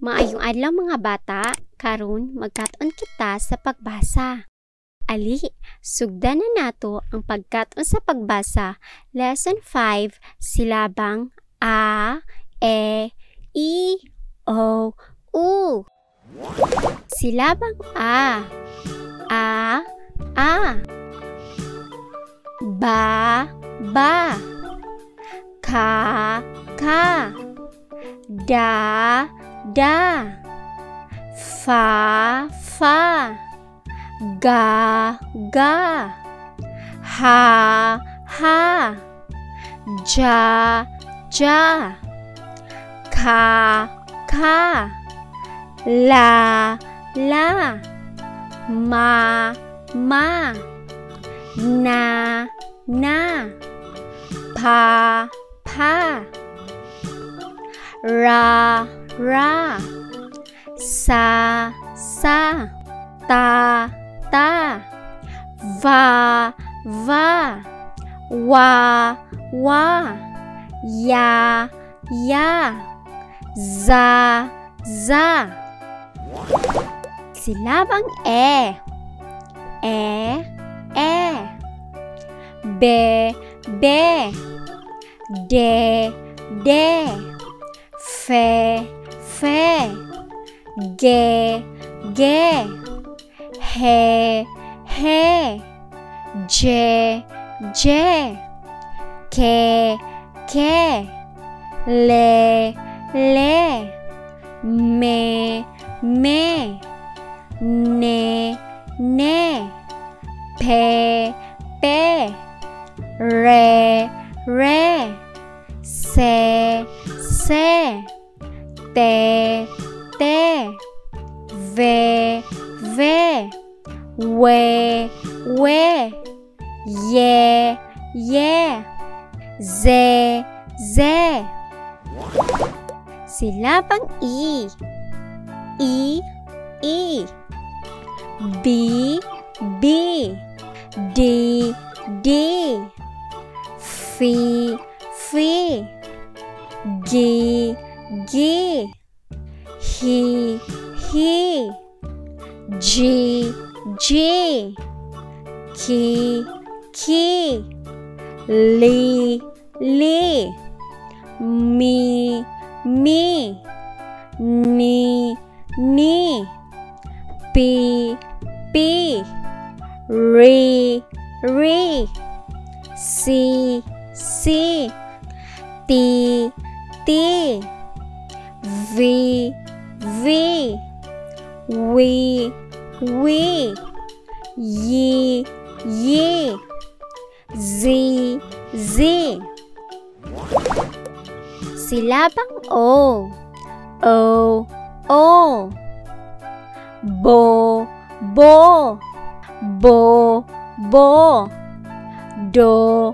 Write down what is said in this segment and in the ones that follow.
Maayong adlaw mga bata, karon magkat-on kita sa pagbasa. Ali, sugdan na nato ang pagkat-on sa pagbasa. Lesson 5, silabang A, E, I, O, U. Silabang A. Ba, ba. Ka, da, fa, ga, ha, ja, ka, la, ma, na, pa, ra, sa, ta, va, wa, ya, za. Silabang E. Be, de, fe, ge, he, je, ke, le, me, ne, pe, re, se, te, ve, we, ye, ze. Silabang I. B, D, fi, gi, he, ji, ki, li, mi, ni, pi, ri, si, ti, vi, yi, zi. Silabang O. Bo, do,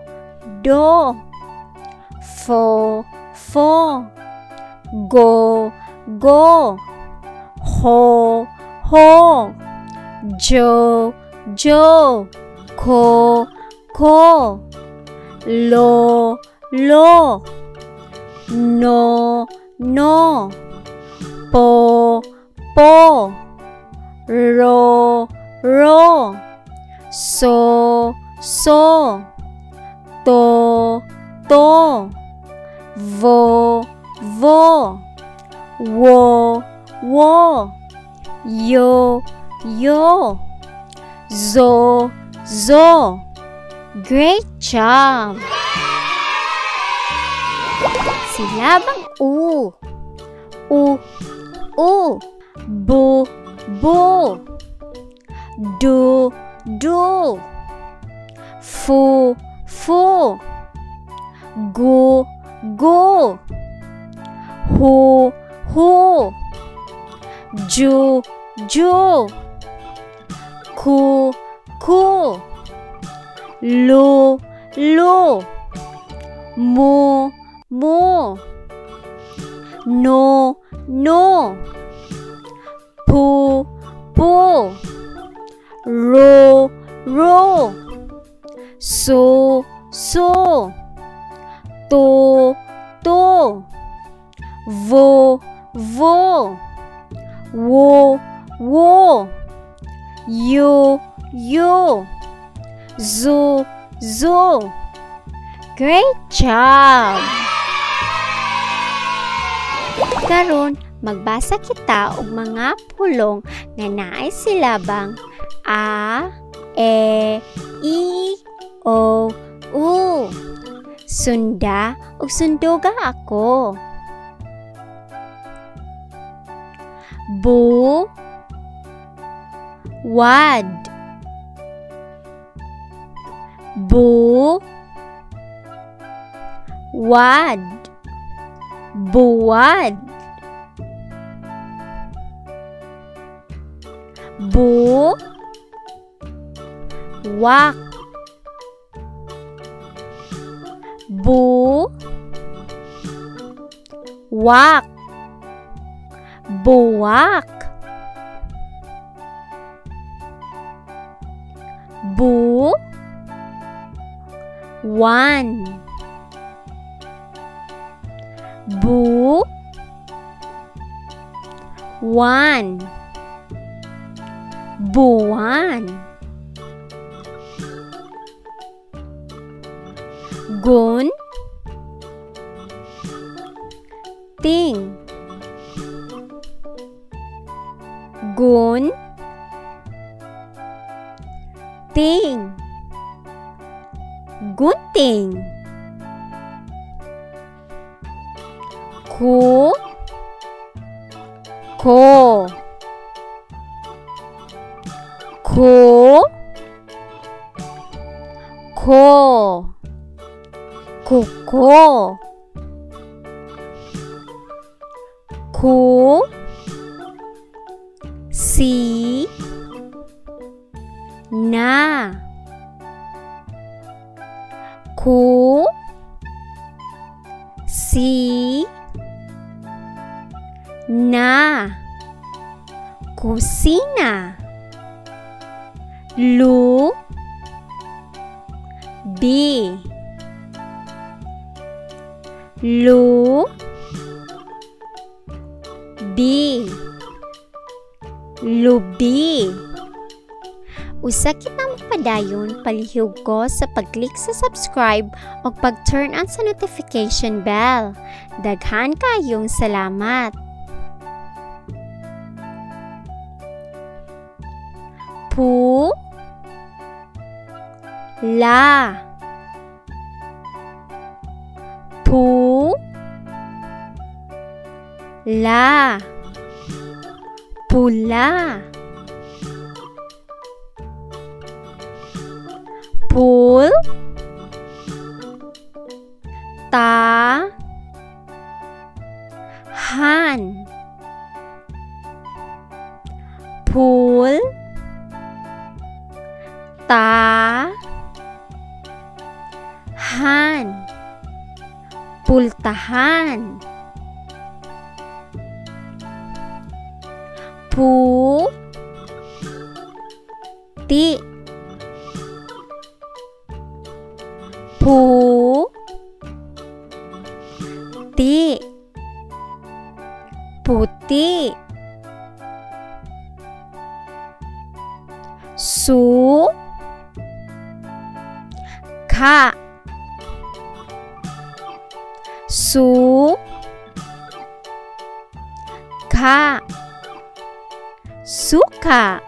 fo, go, ho, jo, ko, lo, no, po, ro, so, to, vo, wo, yo, zo. Great job! Silabang U. Bu, du, fu, gu, hu, ju, ku, lu, mu, no, pu, ro, so, to, vo, wo, wo. U, u. Zu, zu. Great job! Karon, magbasa kita og mga pulong nga naay silabang a, e, i, o, u. Sunda ug sunduga ako. Bu, wad. Bu, wad. Buwad. Bu, wak. Bu, wak. Buwak. Bu, wan. Bu, wan. Buwan. Gun, ting. Gun, ting. Gunting. Ku, ko. Ko, ko. Kuko. Ku, si, na. Ku, si, na. Kusina. Lu, bi. Lu, bi. Lubi. Usa kitang padayon palihog ko sa pag-click sa subscribe o pag-turn on sa notification bell. Daghan kayong salamat. Pu, la. Pu, la. Pula. Pul, ta, han. Pul, ta, han. Pultahan. Pu, ti. Pu, ti. Puti. Su, ka. Su, ka. Suka.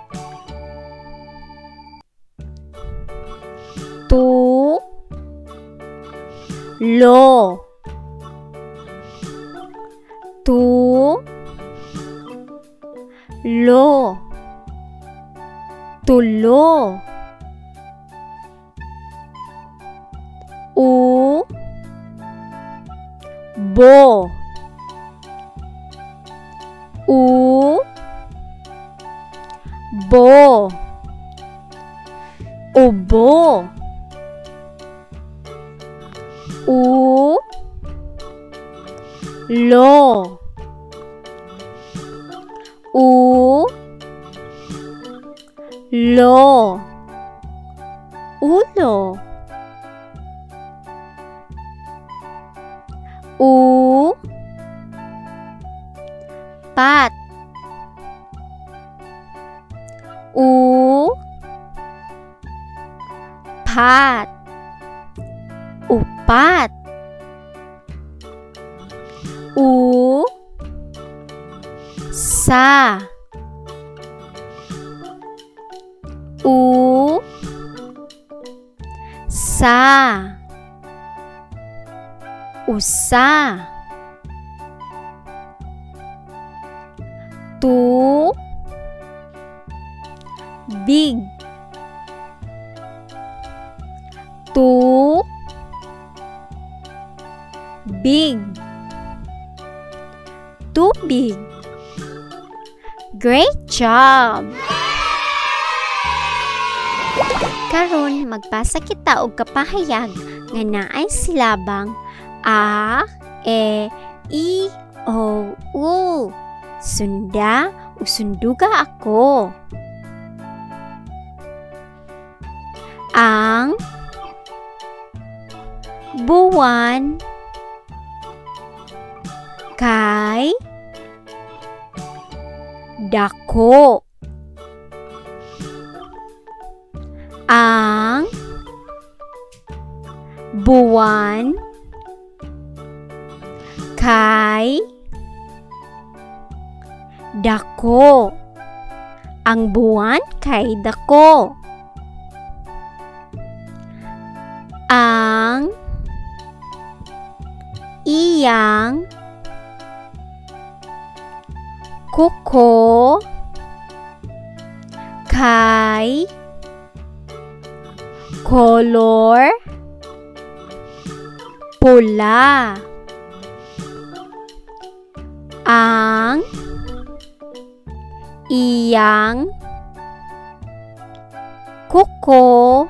Tu, lo. Tu, lo. Tulo. U, bo. U, bo. Ubo. U, lo. U, lo. Ulo. U, pat. Upat. Upat. Sa. Sa. Usa. Big. Big. Too big. Great job! Karon magbasa kita og kapahayag nga naay silabang a, e, i, o, u. Sunda o sunduga ako. Ang buwan kay dako. Ang buwan kay dako. Ang buwan kay dako. Ang iyang kuko kay color pula. Ang iyang kuko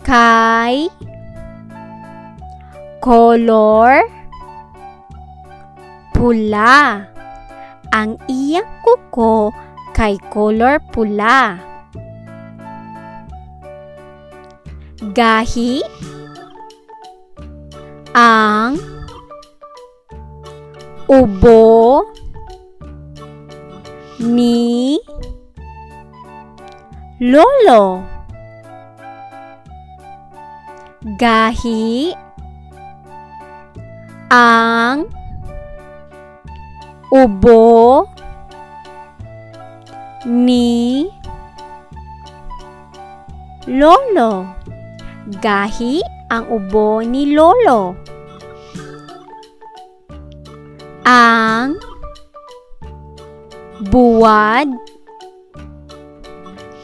kay color pula. Ang iyang kuko kay color pula. Gahi ang ubo ni lolo. Gahi ang ubo ni lolo. Gahi ang ubo ni lolo. Ang buwad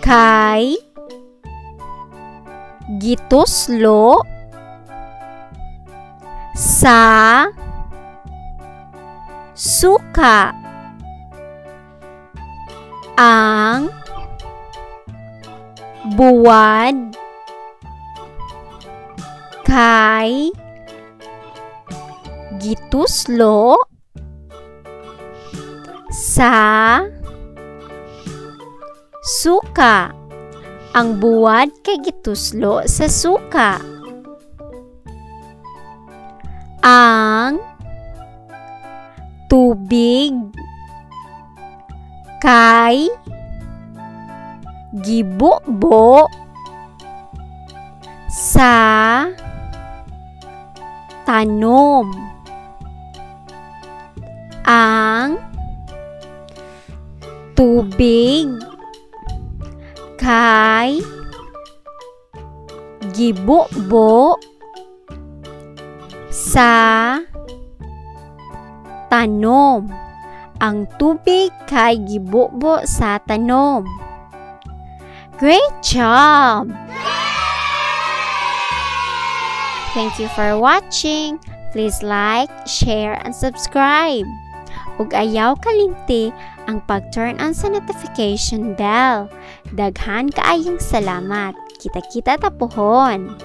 kay gituslo sa suka. Ang buwad kay gituslo sa suka. Ang buwad kay gituslo sa suka. Ang tubig kay gibubo sa tanom. Ang tubig kay gibubo sa tanom. Ang tubig kay gibubo sa tanom. Great job! Thank you for watching. Please like, share, and subscribe. Ug ayaw kalimti ang pag-turn on sa notification bell. Daghan kaayong salamat. Kita-kita tapuhon.